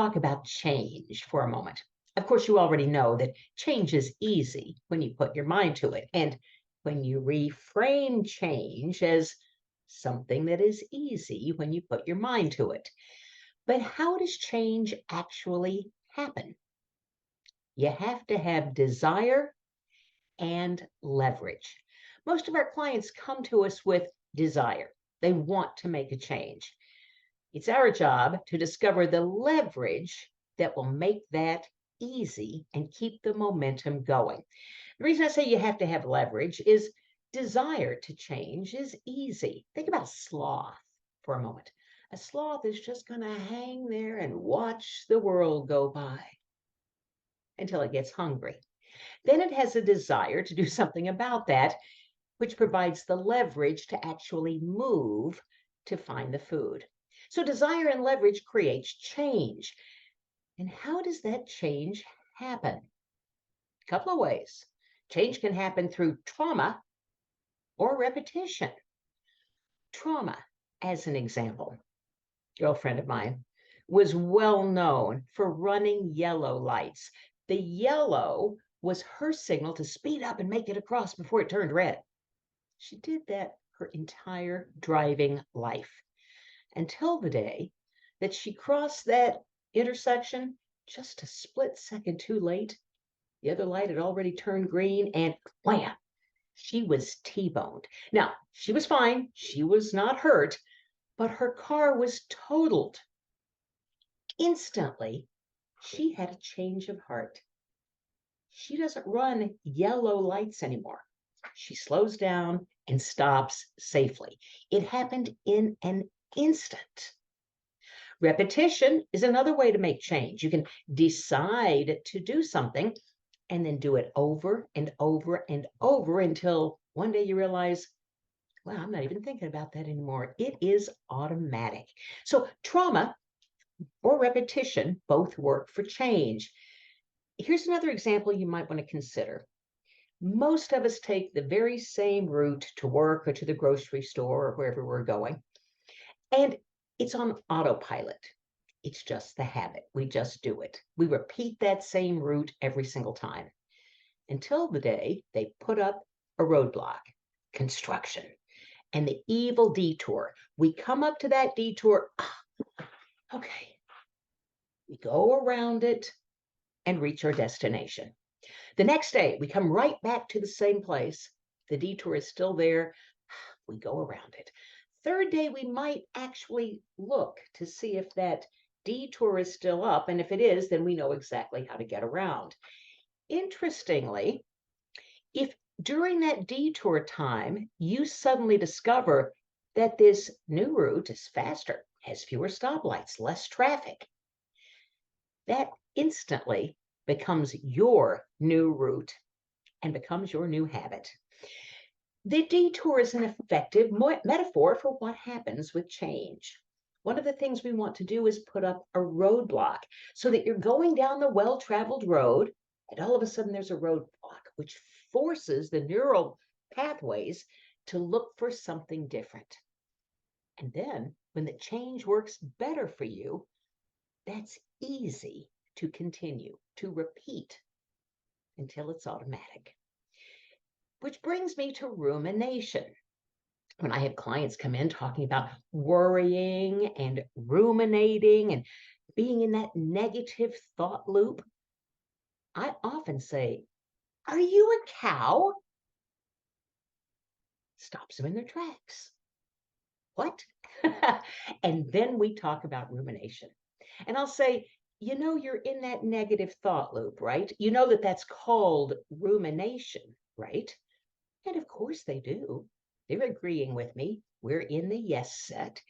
talk about change for a moment. Of course, you already know that change is easy when you put your mind to it. And when you reframe change as something that is easy when you put your mind to it. But how does change actually happen? You have to have desire and leverage. Most of our clients come to us with desire. They want to make a change. It's our job to discover the leverage that will make that easy and keep the momentum going. The reason I say you have to have leverage is desire to change is easy. Think about sloth for a moment. A sloth is just going to hang there and watch the world go by until it gets hungry. Then it has a desire to do something about that, which provides the leverage to actually move to find the food. So desire and leverage creates change. And how does that change happen? A couple of ways. Change can happen through trauma or repetition. Trauma, as an example. A girlfriend of mine was well known for running yellow lights. The yellow was her signal to speed up and make it across before it turned red. She did that her entire driving life until the day that she crossed that intersection just a split second too late. The other light had already turned green and wham, she was T-boned. Now, she was fine. She was not hurt, but her car was totaled. Instantly, she had a change of heart. She doesn't run yellow lights anymore. She slows down and stops safely. It happened in an instant. Repetition is another way to make change. You can decide to do something and then do it over and over and over until one day you realize, well, I'm not even thinking about that anymore. It is automatic. So trauma or repetition both work for change. Here's another example you might want to consider. Most of us take the very same route to work or to the grocery store or wherever we're going, and it's on autopilot. It's just the habit. We just do it. We repeat that same route every single time until the day they put up a roadblock, construction, and the evil detour. We come up to that detour. Okay. We go around it and reach our destination. The next day, we come right back to the same place. The detour is still there. We go around it. Third day, we might actually look to see if that detour is still up. And if it is, then we know exactly how to get around. Interestingly, if during that detour time, you suddenly discover that this new route is faster, has fewer stoplights, less traffic, that instantly becomes your new route and becomes your new habit. The detour is an effective metaphor for what happens with change. One of the things we want to do is put up a roadblock so that you're going down the well-traveled road and all of a sudden there's a roadblock, which forces the neural pathways to look for something different. And then when the change works better for you, that's easy to continue, to repeat until it's automatic. Which brings me to rumination. When I have clients come in talking about worrying and ruminating and being in that negative thought loop, I often say, "Are you a cow?" Stops them in their tracks. What? And then we talk about rumination. And I'll say, you're in that negative thought loop, right? You know that that's called rumination, right? And of course they do. They're agreeing with me. We're in the yes set.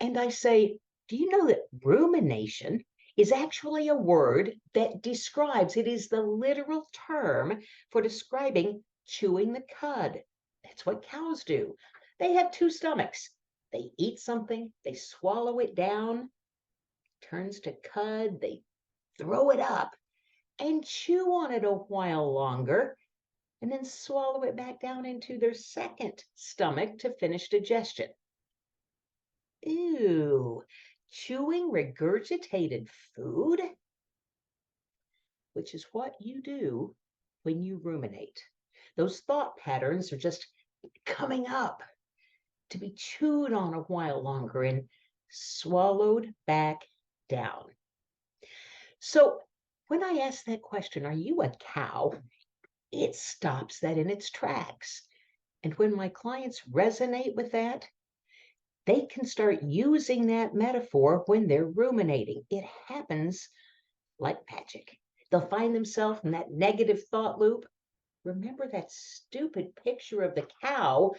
And I say, do you know that rumination is actually a word that describes, it is the literal term for describing chewing the cud. That's what cows do. They have two stomachs. They eat something, they swallow it down, turns to cud, they throw it up and chew on it a while longer, and then swallow it back down into their second stomach to finish digestion. Ew, chewing regurgitated food, which is what you do when you ruminate. Those thought patterns are just coming up to be chewed on a while longer and swallowed back down. So when I ask that question, are you a cow? It stops that in its tracks. And when my clients resonate with that, they can start using that metaphor when they're ruminating. It happens like magic. They'll find themselves in that negative thought loop. Remember that stupid picture of the cow